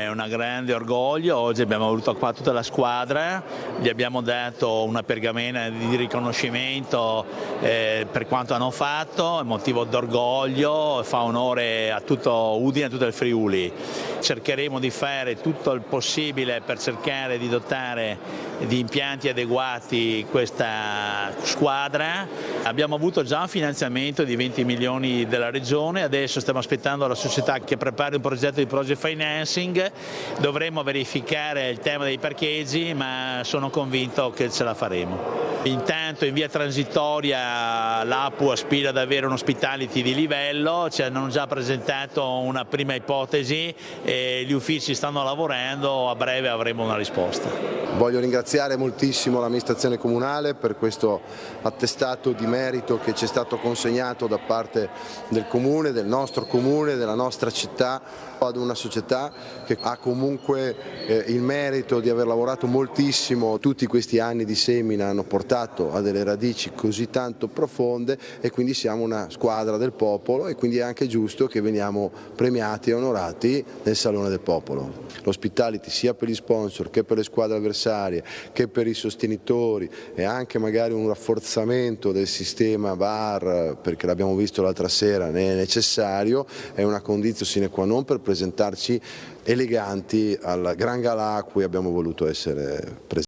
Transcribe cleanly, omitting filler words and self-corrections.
è un grande orgoglio. Oggi abbiamo voluto qua tutta la squadra, gli abbiamo dato una pergamena di riconoscimento per quanto hanno fatto, è motivo d'orgoglio, fa onore a tutto Udine e a tutto il Friuli. Cercheremo di fare tutto il possibile per cercare di dotare di impianti adeguati questa squadra. Abbiamo avuto già un finanziamento di 20 milioni della Regione, adesso stiamo aspettando la società che prepari un progetto di project financing, dovremo verificare il tema dei parcheggi, ma sono convinto che ce la faremo. Intanto in via transitoria l'APU aspira ad avere un hospitality di livello, ci hanno già presentato una prima ipotesi e gli uffici stanno lavorando, a breve avremo una risposta. Voglio ringraziare moltissimo l'amministrazione comunale per questo attestato di merito che ci è stato consegnato da parte del comune, del nostro comune, della nostra città, ad una società che ha comunque il merito di aver lavorato moltissimo. Tutti questi anni di semina hanno portato a delle radici così tanto profonde e quindi siamo una squadra del popolo e quindi è anche giusto che veniamo premiati e onorati nel Salone del Popolo. L'hospitality sia per gli sponsor che per le squadre avversarie che per i sostenitori e anche magari un rafforzamento del sistema VAR, perché l'abbiamo visto l'altra sera, ne è necessario, è una condizione sine qua non per presentarci eleganti al gran galà a cui abbiamo voluto essere presenti.